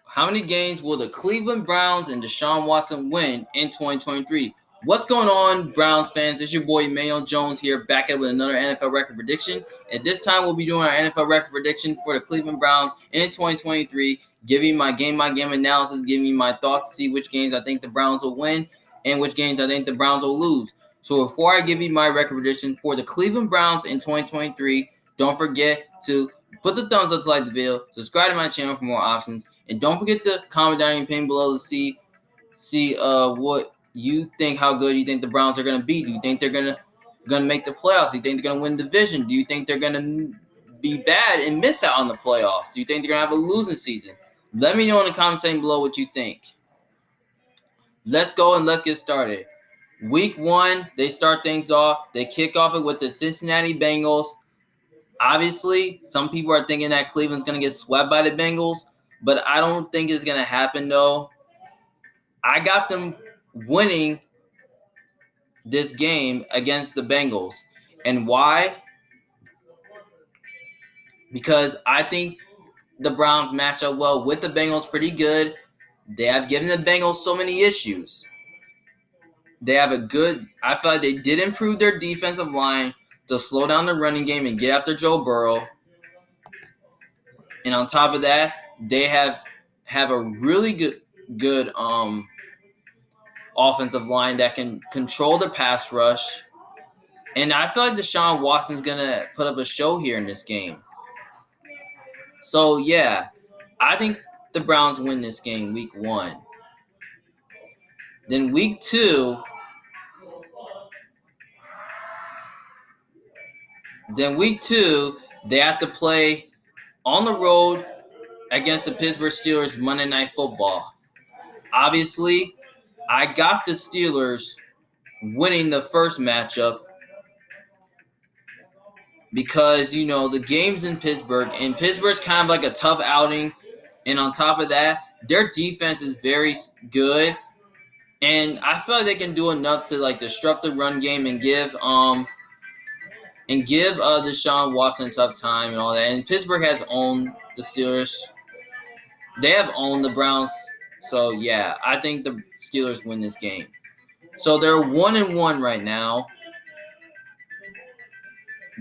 How many games will the Cleveland Browns and Deshaun Watson win in 2023? What's going on, Browns fans? It's your boy Mayo Jones here, back at with another NFL record prediction. And this time we'll be doing our NFL record prediction for the Cleveland Browns in 2023, giving my game analysis, giving you my thoughts to see which games I think the Browns will win and which games I think the Browns will lose. So before I give you my record prediction for the Cleveland Browns in 2023, don't forget to put the thumbs up to like the video, subscribe to my channel for more options, and don't forget to comment down in the opinion below to see what you think, how good you think the Browns are gonna be. Do you think they're gonna make the playoffs? Do you think they're gonna win the division? Do you think they're gonna be bad and miss out on the playoffs? Do you think they're gonna have a losing season? Let me know in the comment section below what you think. Let's go and let's get started. Week 1, they start things off. They kick off it with the Cincinnati Bengals. Obviously, some people are thinking that Cleveland's going to get swept by the Bengals, but I don't think it's going to happen, though. I got them winning this game against the Bengals. And why? Because I think the Browns match up well with the Bengals pretty good. They have given the Bengals so many issues. They have I feel like they did improve their defensive line to slow down the running game and get after Joe Burrow. And on top of that, they have a really good offensive line that can control the pass rush. And I feel like Deshaun Watson's going to put up a show here in this game. So, yeah, I think the Browns win this game week 1. Then week 2, they have to play on the road against the Pittsburgh Steelers Monday Night Football. Obviously, I got the Steelers winning the first matchup because, the game's in Pittsburgh, and Pittsburgh's kind of like a tough outing. And on top of that, their defense is very good. And I feel like they can do enough to, disrupt the run game and give Deshaun Watson a tough time and all that. And Pittsburgh has owned the Steelers. They have owned the Browns. So, yeah, I think the Steelers win this game. So, they're 1-1 right now.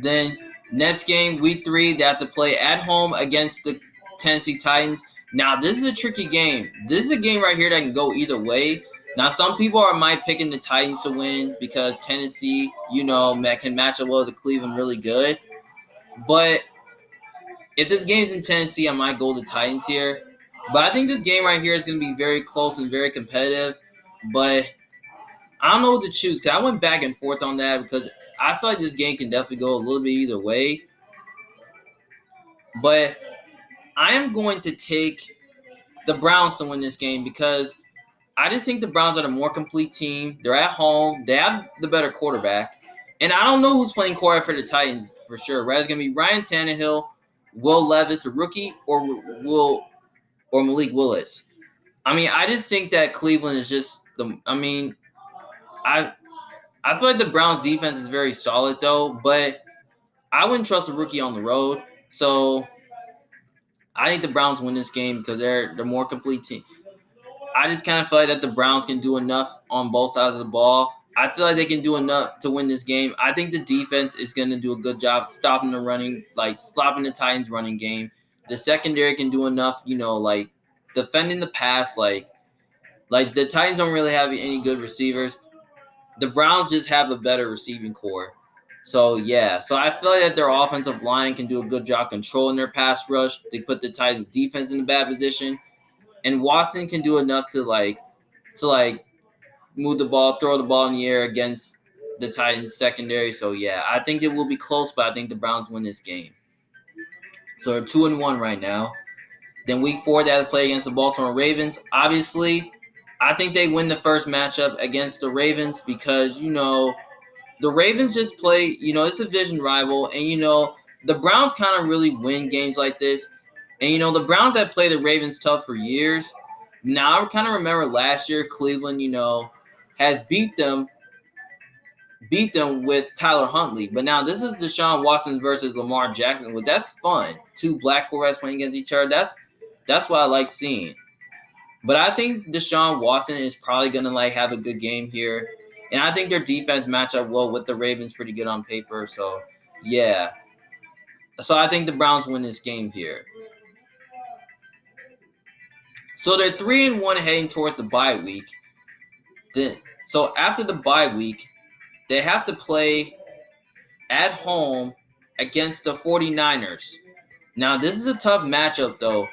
Then, next game, week 3, they have to play at home against the Tennessee Titans. Now, this is a tricky game. This is a game right here that can go either way. Now, some people might picking the Titans to win because Tennessee, can match up well with Cleveland really good. But if this game's in Tennessee, I might go the Titans here. But I think this game right here is going to be very close and very competitive. But I don't know what to choose because I went back and forth on that because I feel like this game can definitely go a little bit either way. But I am going to take the Browns to win this game because I just think the Browns are the more complete team. They're at home. They have the better quarterback. And I don't know who's playing quarterback for the Titans for sure. Whether it's going to be Ryan Tannehill, Will Levis, the rookie, or Malik Willis. I just think that Cleveland is just I feel like the Browns defense is very solid though, but I wouldn't trust a rookie on the road. So I think the Browns win this game because they're the more complete team. I just kind of feel like that the Browns can do enough on both sides of the ball. I feel like they can do enough to win this game. I think the defense is going to do a good job stopping the running, stopping the Titans' running game. The secondary can do enough, defending the pass. The Titans don't really have any good receivers. The Browns just have a better receiving core. So, yeah. So, I feel like that their offensive line can do a good job controlling their pass rush. They put the Titans' defense in a bad position. And Watson can do enough to move the ball, throw the ball in the air against the Titans secondary. So yeah, I think it will be close, but I think the Browns win this game. So they're 2-1 right now. Then week 4, they have to play against the Baltimore Ravens. Obviously, I think they win the first matchup against the Ravens because, the Ravens just play, it's a division rival. And, the Browns kind of really win games like this. And, the Browns have played the Ravens tough for years. Now, I kind of remember last year, Cleveland, has beat them with Tyler Huntley. But now this is Deshaun Watson versus Lamar Jackson. Well, that's fun. 2 black quarterbacks playing against each other. That's what I like seeing. But I think Deshaun Watson is probably gonna have a good game here, and I think their defense match up well with the Ravens pretty good on paper. So yeah, so I think the Browns win this game here. So they're 3-1 heading towards the bye week. So after the bye week, they have to play at home against the 49ers. Now, this is a tough matchup, though.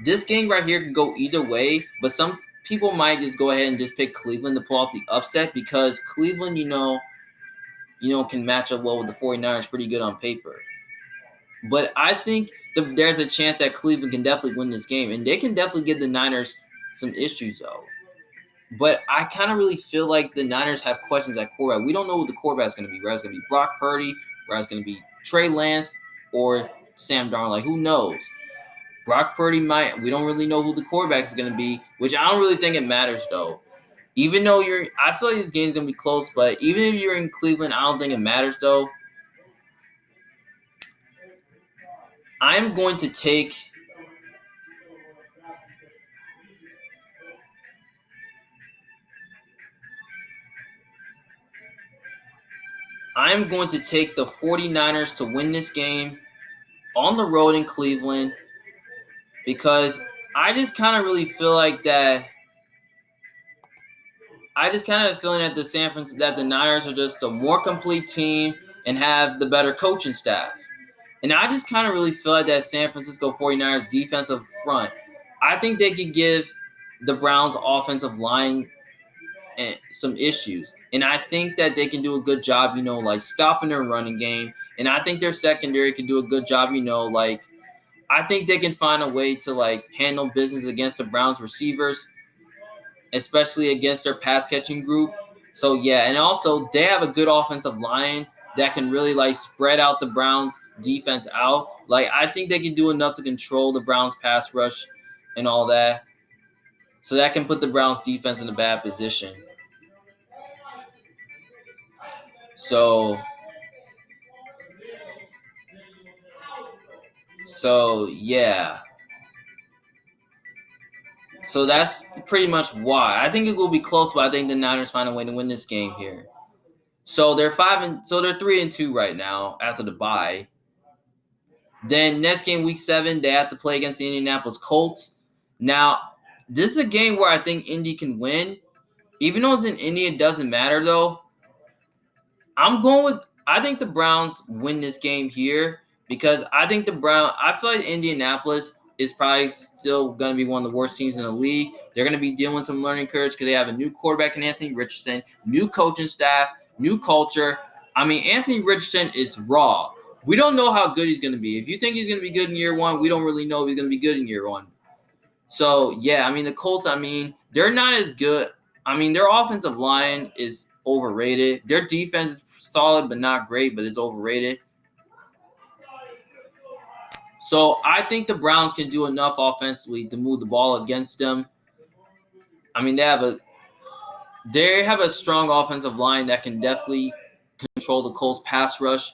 This game right here can go either way, but some people might just go ahead and just pick Cleveland to pull off the upset because Cleveland, can match up well with the 49ers pretty good on paper. But I think there's a chance that Cleveland can definitely win this game, and they can definitely give the Niners some issues, though. But I kind of really feel like the Niners have questions at quarterback. We don't know who the quarterback is going to be. Whether it's going to be Brock Purdy, whether it's going to be Trey Lance, or Sam Darnold. Who knows? Brock Purdy might. We don't really know who the quarterback is going to be, which I don't really think it matters, though. Even though I feel like this game is going to be close, but even if you're in Cleveland, I don't think it matters, though. I'm going to take the 49ers to win this game on the road in Cleveland because I just kind of really feel like that. I just kind of feeling that the Niners are just a more complete team and have the better coaching staff. And I just kind of really feel like that San Francisco 49ers defensive front, I think they could give the Browns offensive line some issues. And I think that they can do a good job, stopping their running game. And I think their secondary can do a good job, I think they can find a way to, handle business against the Browns receivers, especially against their pass-catching group. So, yeah, and also they have a good offensive line that can really, spread out the Browns' defense out. I think they can do enough to control the Browns' pass rush and all that. So that can put the Browns' defense in a bad position. So yeah. So that's pretty much why. I think it will be close, but I think the Niners find a way to win this game here. So they're 3-2 right now after the bye. Then next game, week 7, they have to play against the Indianapolis Colts. Now, this is a game where I think Indy can win. Even though it's in Indy, it doesn't matter, though. I think the Browns win this game here because I feel like Indianapolis is probably still going to be one of the worst teams in the league. They're going to be dealing with some learning curves because they have a new quarterback in Anthony Richardson, new coaching staff, new culture. I mean, Anthony Richardson is raw. We don't know how good he's going to be. If you think he's going to be good in year 1, we don't really know if he's going to be good in year 1. So, yeah, I mean, the Colts, they're not as good. Their offensive line is overrated. Their defense is solid but not great, but it's overrated. So I think the Browns can do enough offensively to move the ball against them. They have a strong offensive line that can definitely control the Colts pass rush.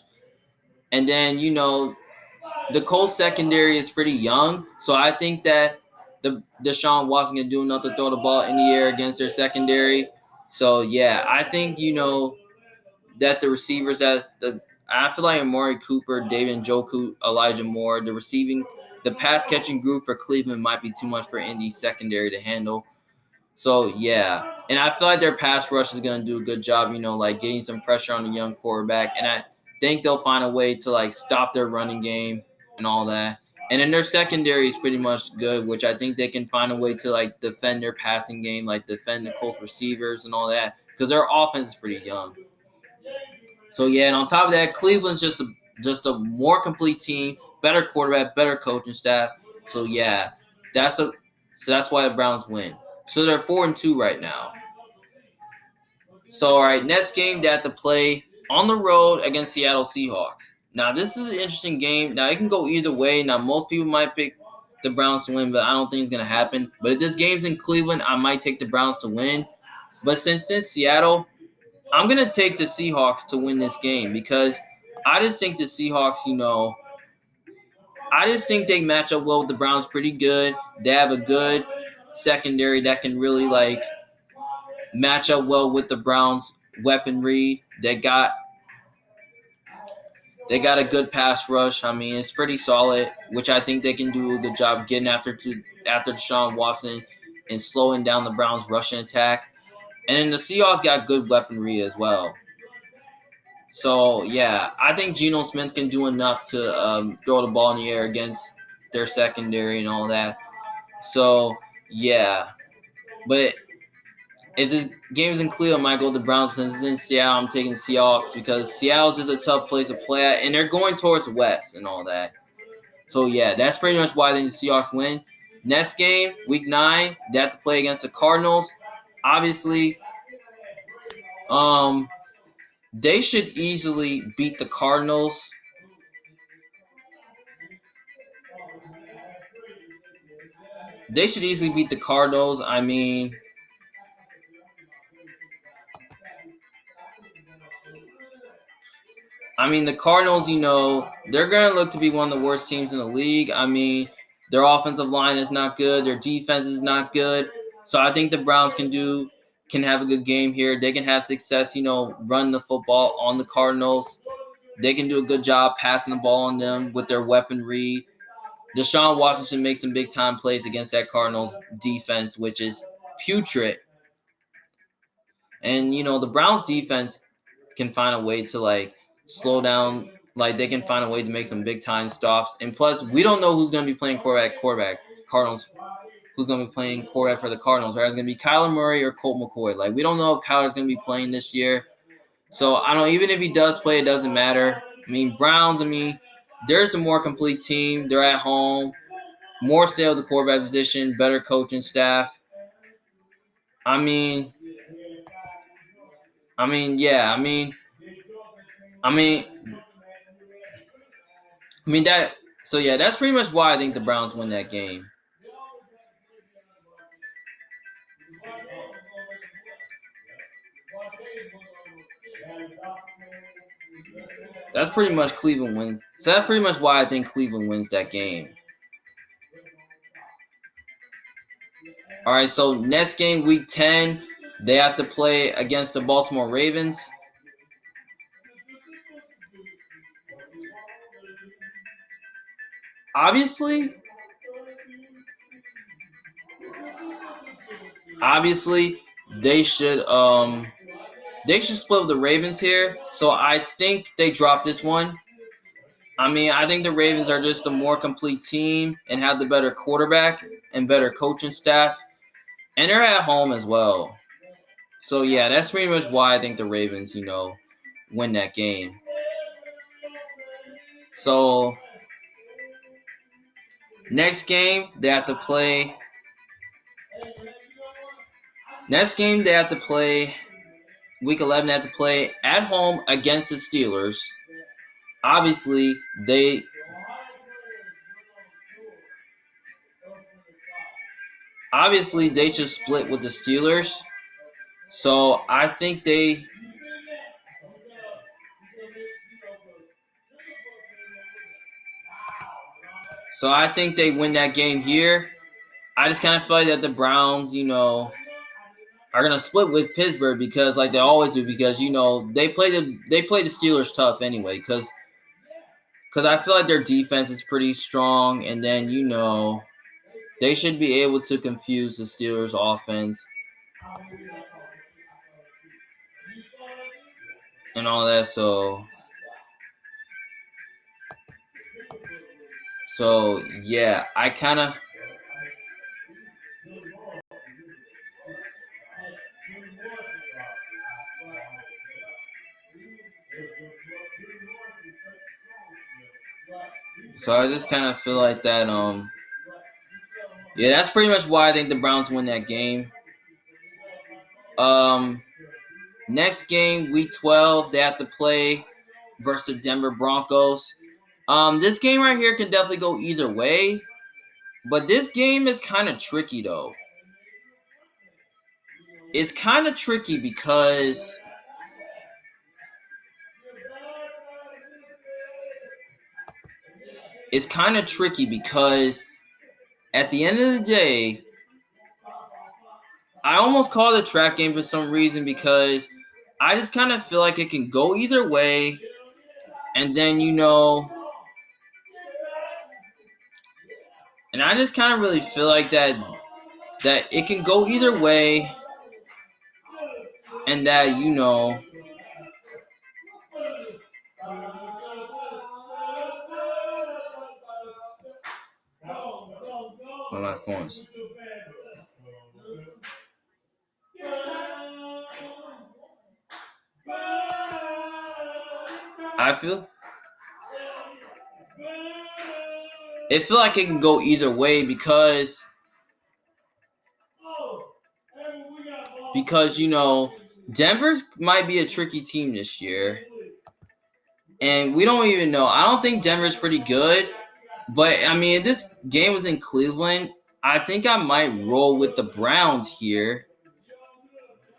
And then, the Colts secondary is pretty young. So I think that Deshaun Watson can do enough to throw the ball in the air against their secondary. So, yeah, I think, that the receivers I feel like Amari Cooper, David Njoku, Elijah Moore, the pass-catching group for Cleveland might be too much for Indy's secondary to handle. So, yeah. And I feel like their pass rush is going to do a good job, getting some pressure on the young quarterback. And I think they'll find a way to, stop their running game and all that. And then their secondary is pretty much good, which I think they can find a way to, defend their passing game, defend the Colts receivers and all that, because their offense is pretty young. So, yeah, and on top of that, Cleveland's just a more complete team, better quarterback, better coaching staff. So, yeah, that's why the Browns win. So, they're 4-2 right now. So, all right, next game, they have to play on the road against Seattle Seahawks. Now, this is an interesting game. Now, it can go either way. Now, most people might pick the Browns to win, but I don't think it's going to happen. But if this game's in Cleveland, I might take the Browns to win. But since it's Seattle, I'm going to take the Seahawks to win this game because I just think the Seahawks, I just think they match up well with the Browns pretty good. They have a good secondary that can really like match up well with the Browns' weaponry. They got a good pass rush. I mean, it's pretty solid, which I think they can do a good job getting after Deshaun Watson and slowing down the Browns' rushing attack. And then the Seahawks got good weaponry as well. So, yeah, I think Geno Smith can do enough to throw the ball in the air against their secondary and all that. So, yeah. But if the game's in Cleveland, I might go with the Browns. Since it's in Seattle, I'm taking the Seahawks because Seattle's just a tough place to play at, and they're going towards the West and all that. So, yeah, that's pretty much why I think the Seahawks win. Next game, Week 9, they have to play against the Cardinals. Obviously, they should easily beat the Cardinals. They should easily beat the Cardinals. I mean, the Cardinals, they're going to look to be one of the worst teams in the league. I mean, their offensive line is not good. Their defense is not good. So I think the Browns can have a good game here. They can have success, run the football on the Cardinals. They can do a good job passing the ball on them with their weaponry. Deshaun Watson should make some big-time plays against that Cardinals defense, which is putrid. And, the Browns defense can find a way to, slow down. They can find a way to make some big-time stops. And plus, we don't know who's going to be playing quarterback. Cardinals. Who's going to be playing quarterback for the Cardinals. Right? It's going to be Kyler Murray or Colt McCoy. We don't know if Kyler's going to be playing this year. So, I don't know. Even if he does play, it doesn't matter. Browns, there's a more complete team. They're at home. More stable at the quarterback position. Better coaching staff. Yeah. So yeah, that's pretty much why I think the Browns win that game. That's pretty much Cleveland wins. So that's pretty much why I think Cleveland wins that game. All right, so next game, Week 10, they have to play against the Baltimore Ravens. Obviously, they should split with the Ravens here. So I think they drop this one. I think the Ravens are just a more complete team and have the better quarterback and better coaching staff. And they're at home as well. So, yeah, that's pretty much why I think the Ravens, win that game. So, next game, they have to play. Week 11, they have to play at home against the Steelers. Obviously, they should split with the Steelers. So I think they win that game here. I just kind of feel like that the Browns, are gonna split with Pittsburgh because like they always do, because they play the Steelers tough anyway, because I feel like their defense is pretty strong, and then they should be able to confuse the Steelers offense and all that. So yeah, I kind of. So I just kind of feel like that. Yeah, that's pretty much why I think the Browns win that game. Next game, Week 12, they have to play versus the Denver Broncos. This game right here can definitely go either way, but this game is kind of tricky though. It's kind of tricky because at the end of the day, I almost call it a trap game for some reason because I just kind of feel like it can go either way. And then, and I just kind of really feel like that it can go either way. And that, on my phones. I feel like it can go either way because Denver's might be a tricky team this year. And we don't even know. I don't think Denver's pretty good. But, I mean, if this game was in Cleveland, I think I might roll with the Browns here.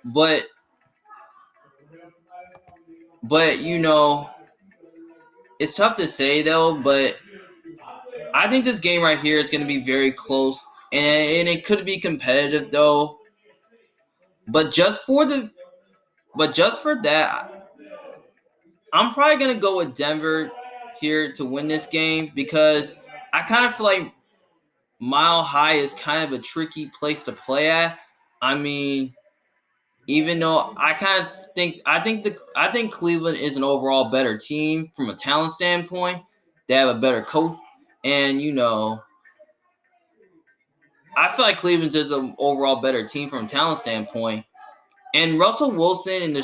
But it's tough to say, though. But I think this game right here is going to be very close. And it could be competitive, though. But just for that, I'm probably going to go with Denver here to win this game because I kind of feel like Mile High is kind of a tricky place to play at. I mean, even though I think Cleveland is an overall better team from a talent standpoint. They have a better coach, and I feel like Cleveland's is an overall better team from a talent standpoint. And Russell Wilson and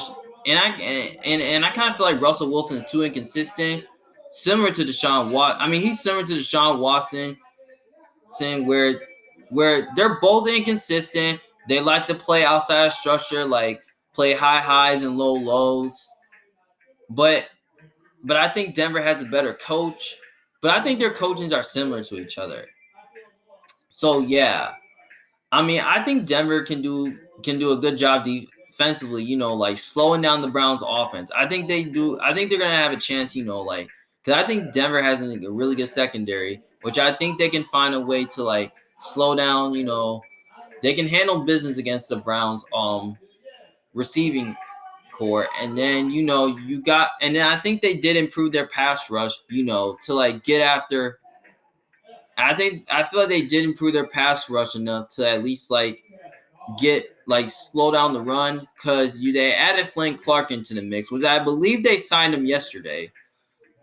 I kind of feel like Russell Wilson is too inconsistent, similar to Deshaun Watson. I mean, he's similar to Deshaun Watson, saying where they're both inconsistent. They like to play outside of structure, like play high highs and low lows. But I think Denver has a better coach. But I think their coachings are similar to each other. So yeah, I mean, I think Denver can do a good job defensively. Like slowing down the Browns' offense. I think they do. I think they're gonna have a chance. Because I think Denver has a really good secondary, which I think they can find a way to like slow down. They can handle business against the Browns' receiving core, and then and then I think they did improve their pass rush. To like get after. I feel like they did improve their pass rush enough to at least like get like slow down the run because they added Frank Clark into the mix, which I believe they signed him yesterday.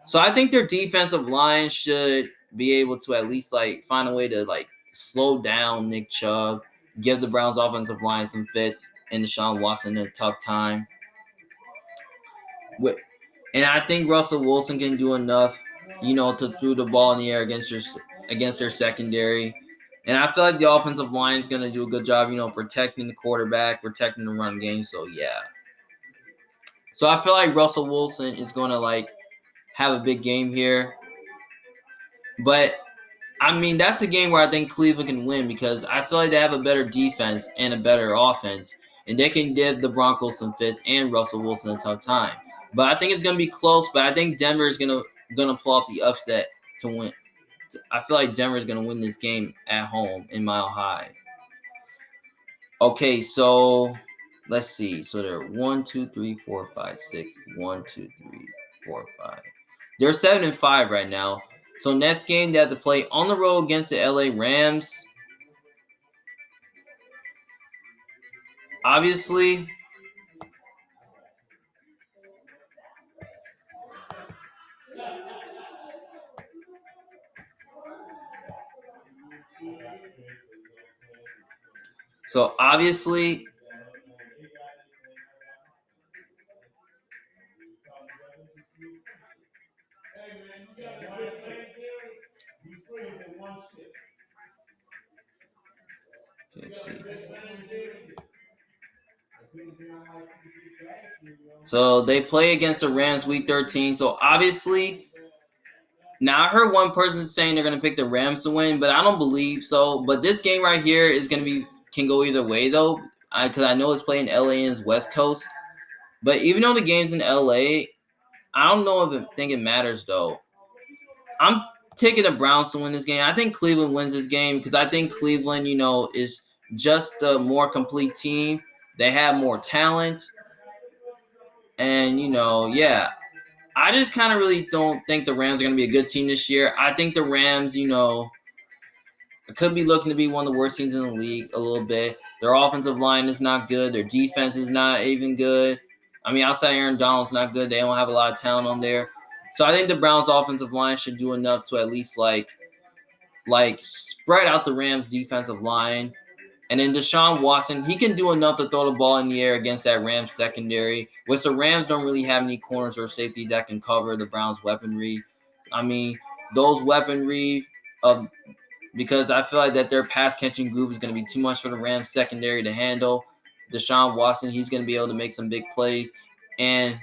So I think their defensive line should be able to at least like find a way to like slow down Nick Chubb, give the Browns offensive line some fits, and Deshaun Watson a tough time. And I think Russell Wilson can do enough, to throw the ball in the air against their secondary. And I feel like the offensive line is going to do a good job, protecting the quarterback, protecting the run game. So, yeah. So, I feel like Russell Wilson is going to, like, have a big game here. But, I mean, that's a game where I think Cleveland can win because I feel like they have a better defense and a better offense. And they can give the Broncos some fits and Russell Wilson a tough time. But I think it's going to be close. But I think Denver is going to pull off the upset to win. I feel like Denver is going to win this game at home in Mile High. Okay, so let's see. So they're 1, 2, 3, 4, 5, 6. 1, 2, 3, 4, 5. They're 7-5 right now. So next game they have to play on the road against the LA Rams. Obviously, let's see. So they play against the Rams week 13. So obviously, now I heard one person saying they're going to pick the Rams to win, but I don't believe so. But this game right here can go either way though, because I know it's playing LA and it's West Coast. But even though the game's in LA, I don't know if I think it matters though. I'm taking the Browns to win this game. I think Cleveland wins this game because I think Cleveland, is just a more complete team. They have more talent. And, yeah, I just kind of really don't think the Rams are going to be a good team this year. I think the Rams, could be looking to be one of the worst teams in the league a little bit. Their offensive line is not good. Their defense is not even good. I mean, outside Aaron Donald's not good. They don't have a lot of talent on there. So I think the Browns' offensive line should do enough to at least like spread out the Rams' defensive line. And then Deshaun Watson, he can do enough to throw the ball in the air against that Rams secondary, which the Rams don't really have any corners or safeties that can cover the Browns' weaponry. I mean, those weaponry of because I feel like that their pass catching group is going to be too much for the Rams secondary to handle. Deshaun Watson, he's going to be able to make some big plays. And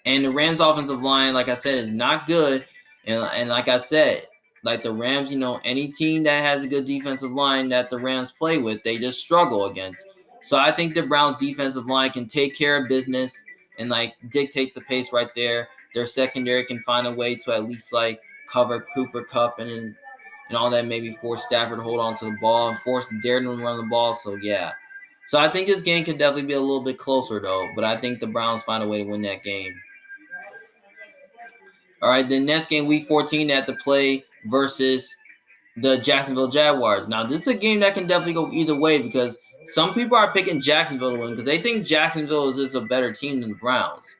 the Rams offensive line, like I said, is not good. And like I said, like the Rams, any team that has a good defensive line that the Rams play with, they just struggle against. So I think the Browns defensive line can take care of business and dictate the pace right there. Their secondary can find a way to at least cover Cooper Kupp and all that, maybe force Stafford to hold on to the ball and force Darren to run the ball. So yeah. So I think this game could definitely be a little bit closer though, but I think the Browns find a way to win that game. All right, the next game, Week 14, they have to play versus the Jacksonville Jaguars. Now, this is a game that can definitely go either way because some people are picking Jacksonville to win because they think Jacksonville is just a better team than the Browns.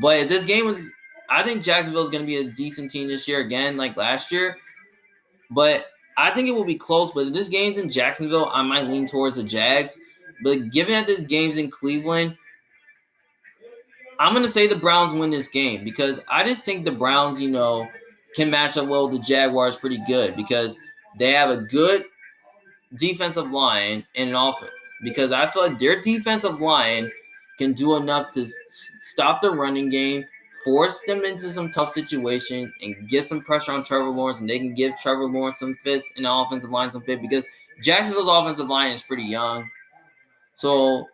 But if this game is, I think Jacksonville is going to be a decent team this year again, like last year. But I think it will be close. But if this game's in Jacksonville, I might lean towards the Jags. But given that this game's in Cleveland, I'm going to say the Browns win this game because I just think the Browns, can match up well with the Jaguars pretty good because they have a good defensive line and an offense. Because I feel like their defensive line can do enough to stop the running game, force them into some tough situations, and get some pressure on Trevor Lawrence, and they can give Trevor Lawrence some fits and the offensive line some fit because Jacksonville's offensive line is pretty young. So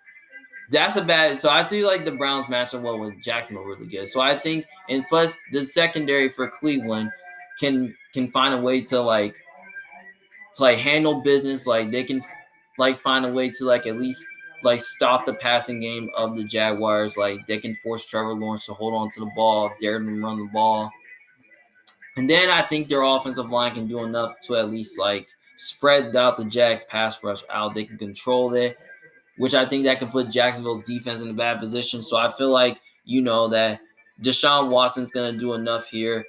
that's so I feel like the Browns match up well with Jacksonville really good. So I think, and plus the secondary for Cleveland can find a way to handle business. They can find a way to at least stop the passing game of the Jaguars. They can force Trevor Lawrence to hold on to the ball, dare them to run the ball. And then I think their offensive line can do enough to at least spread out the Jags pass rush out. They can control it, which I think that can put Jacksonville's defense in a bad position. So I feel like, that Deshaun Watson's going to do enough here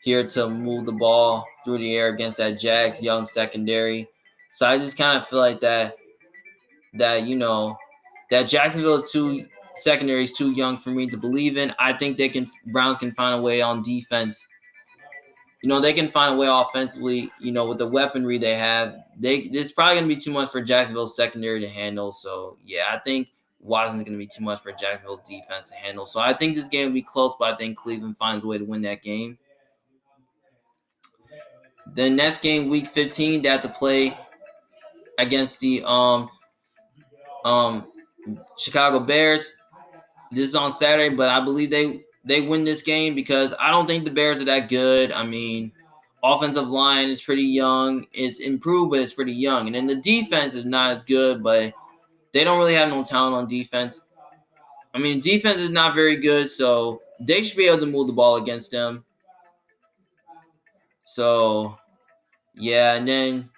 to move the ball through the air against that Jags young secondary. So I just kind of feel like that Jacksonville's secondary is too young for me to believe in. I think Browns can find a way on defense. They can find a way offensively, with the weaponry they have. It's probably going to be too much for Jacksonville's secondary to handle. So, yeah, I think Watson's going to be too much for Jacksonville's defense to handle. So, I think this game will be close, but I think Cleveland finds a way to win that game. The next game, Week 15, they have to play against the Chicago Bears. This is on Saturday, but I believe they win this game because I don't think the Bears are that good. I mean, offensive line is pretty young. It's improved, but it's pretty young. And then the defense is not as good, but they don't really have no talent on defense. I mean, defense is not very good, so they should be able to move the ball against them. So, yeah, and then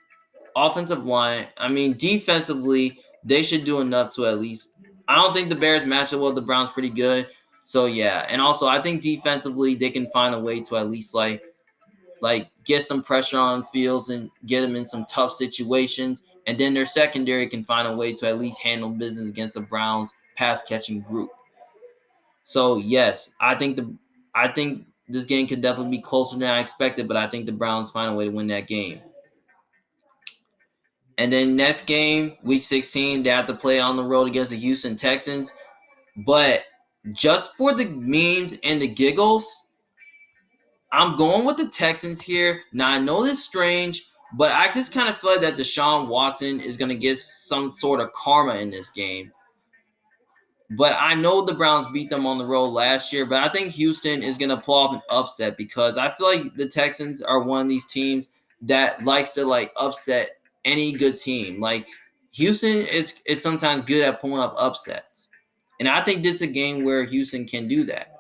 offensive line, I mean, defensively, they should do enough to at least – I don't think the Bears match up well with the Browns pretty good. So, yeah, and also I think defensively they can find a way to at least get some pressure on Fields and get them in some tough situations. And then their secondary can find a way to at least handle business against the Browns pass-catching group. So, yes, I think this game could definitely be closer than I expected, but I think the Browns find a way to win that game. And then next game, Week 16, they have to play on the road against the Houston Texans. But just for the memes and the giggles, I'm going with the Texans here. Now, I know this is strange, but I just kind of feel like that Deshaun Watson is going to get some sort of karma in this game. But I know the Browns beat them on the road last year, but I think Houston is going to pull off an upset because I feel like the Texans are one of these teams that likes to upset any good team. Like Houston is sometimes good at pulling up upsets. And I think this is a game where Houston can do that.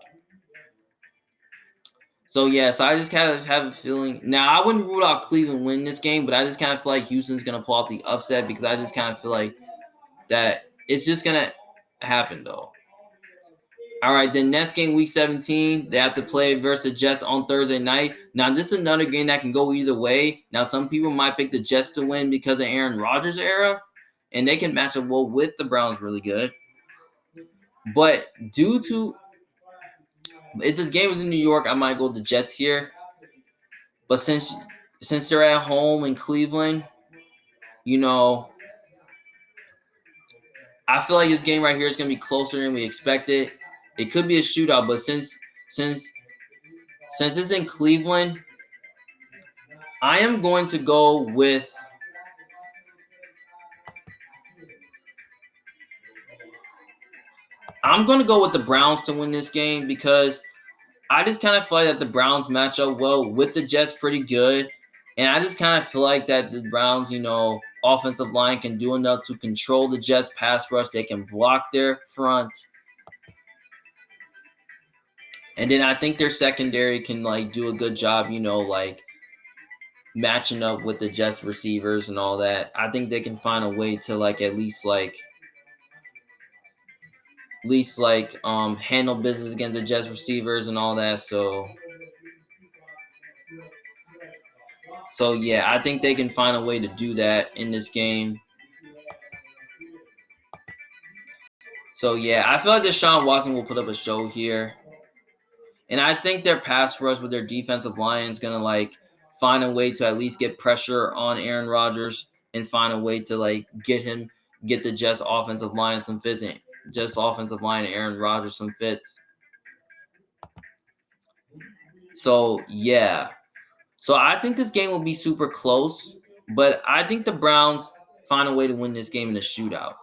So I just kind of have a feeling. Now I wouldn't rule out Cleveland winning this game, but I just kind of feel like Houston's gonna pull off the upset because I just kind of feel like that it's just gonna happen though. All right, then next game, week 17, they have to play versus the Jets on Thursday night. Now, this is another game that can go either way. Now, some people might pick the Jets to win because of Aaron Rodgers' era, and they can match up well with the Browns really good. But due to if this game was in New York, I might go the Jets here. But since they're at home in Cleveland, I feel like this game right here is going to be closer than we expected. It could be a shootout, but since it's in Cleveland, I am going to go with the Browns to win this game because I just kind of feel like that the Browns match up well with the Jets pretty good. And I just kind of feel like that the Browns, offensive line can do enough to control the Jets pass rush. They can block their front. And then I think their secondary can do a good job, matching up with the Jets receivers and all that. I think they can find a way to at least handle business against the Jets receivers and all that. So I think they can find a way to do that in this game. So I feel like Deshaun Watson will put up a show here. And I think their pass rush with their defensive line is gonna find a way to at least get pressure on Aaron Rodgers and find a way to get the Jets offensive line some fits. Jets offensive line and Aaron Rodgers some fits. So So I think this game will be super close, but I think the Browns find a way to win this game in a shootout.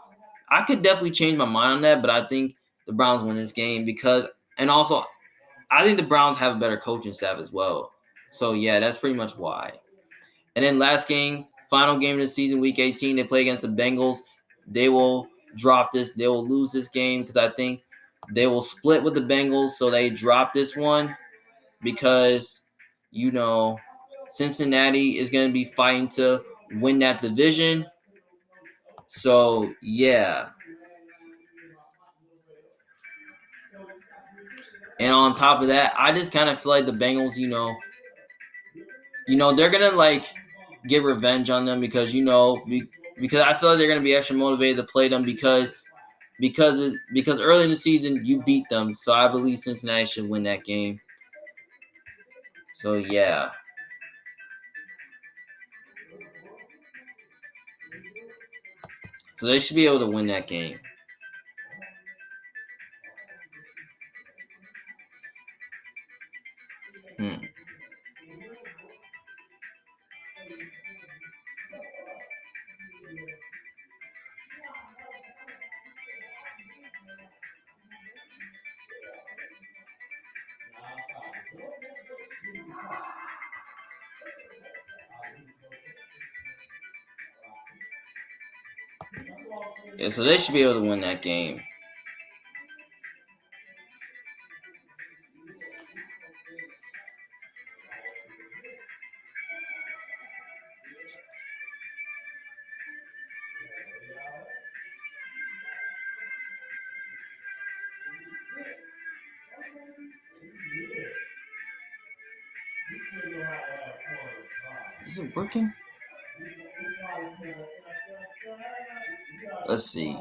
I could definitely change my mind on that, but I think the Browns win this game and also I think the Browns have a better coaching staff as well. So that's pretty much why. And then last game, final game of the season, week 18, they play against the Bengals. They will drop this. They will lose this game because I think they will split with the Bengals. So they drop this one because, Cincinnati is going to be fighting to win that division. So, And on top of that, I just kind of feel like the Bengals, they're going to get revenge on them because, because I feel like they're going to be extra motivated to play them because early in the season you beat them. So I believe Cincinnati should win that game. So So they should be able to win that game. So they should be able to win that game. Is it working? Let's see.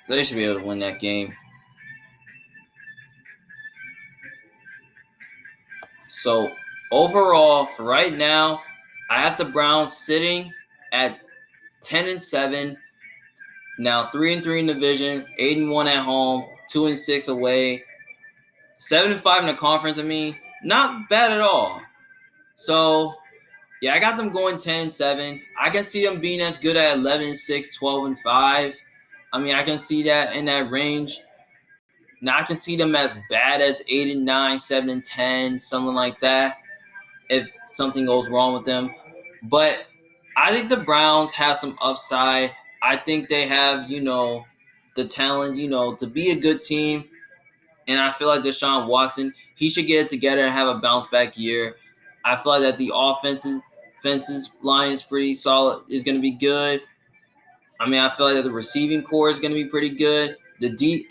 They should be able to win that game. So overall, for right now, I have the Browns sitting at 10-7. Now 3-3 in the division, 8-1 at home, 2-6 away, 7-5 in the conference. I mean, not bad at all. So yeah, I got them going 10-7. I can see them being as good at 11-6, 12-5. I mean, I can see that in that range. Now I can see them as bad as 8-9, 7-10, something like that, if something goes wrong with them. But I think the Browns have some upside. I think they have, the talent, to be a good team. And I feel like Deshaun Watson, he should get it together and have a bounce back year. I feel like that the offensive line is pretty solid, is going to be good. I mean, I feel like that the receiving core is going to be pretty good.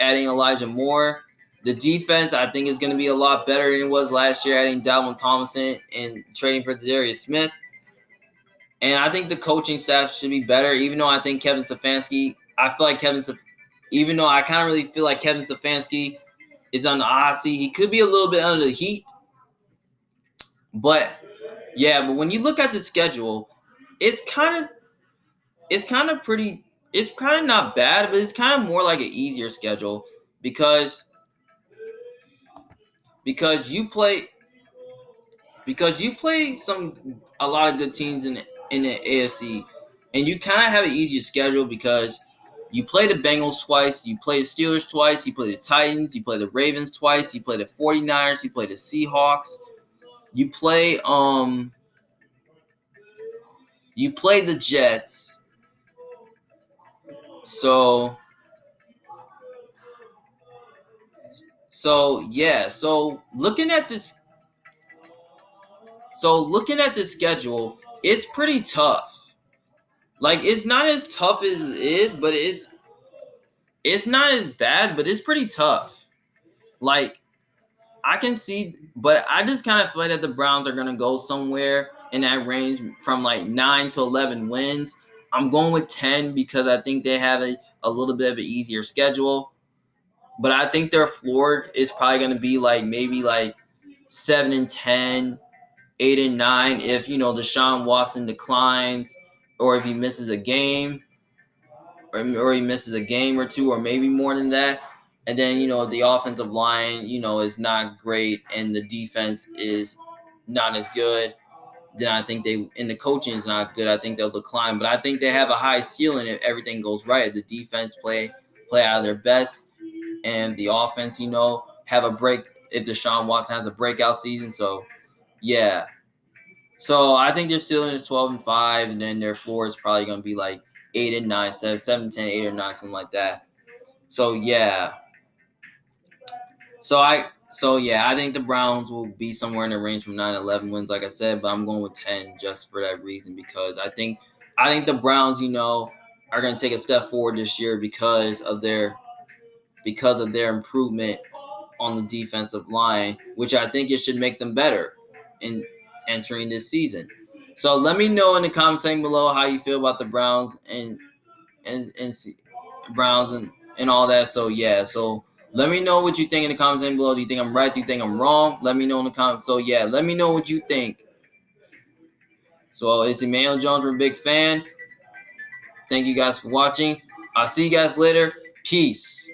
Adding Elijah Moore. The defense, I think, is going to be a lot better than it was last year, adding Dalvin Tomlinson and trading for Darius Smith. And I think the coaching staff should be better, even though I think Kevin Stefanski, even though I kind of really feel like Kevin Stefanski is on the hot seat, he could be a little bit under the heat. But when you look at the schedule, it's kind of not bad, but it's kind of more like an easier schedule because you play a lot of good teams in the AFC, and you kind of have an easier schedule because you play the Bengals twice, you play the Steelers twice, you play the Titans, you play the Ravens twice, you play the 49ers, you play the Seahawks, you play the Jets. So looking at this schedule, it's pretty tough. Like, it's not as tough as it is, but it's not as bad, but it's pretty tough. Like, I can see, but I just kind of feel like that the Browns are going to go somewhere in that range from like 9 to 11 wins. I'm going with 10 because I think they have a little bit of an easier schedule. But I think their floor is probably going to be maybe 7-10, 8-9 if, Deshaun Watson declines or if he misses a game or he misses a game or two or maybe more than that. And then, the offensive line, is not great and the defense is not as good. Then I think the coaching is not good. I think they'll decline. But I think they have a high ceiling if everything goes right. If the defense play out of their best and the offense, have a break if Deshaun Watson has a breakout season. So, yeah. So I think their ceiling is 12-5, and then their floor is probably going to be 8-9, 7-10, 8 or 9, something like that. So, yeah. I think the Browns will be somewhere in the range from 9 to 11 wins, like I said, but I'm going with 10 just for that reason because I think the Browns, are going to take a step forward this year because of their improvement on the defensive line, which I think it should make them better in entering this season. So let me know in the comment section below how you feel about the Browns and Browns and all that. So let me know what you think in the comments below. Do you think I'm right? Do you think I'm wrong? Let me know in the comments. So, let me know what you think. So, it's Emmanuel Jones. I'm a big fan. Thank you guys for watching. I'll see you guys later. Peace.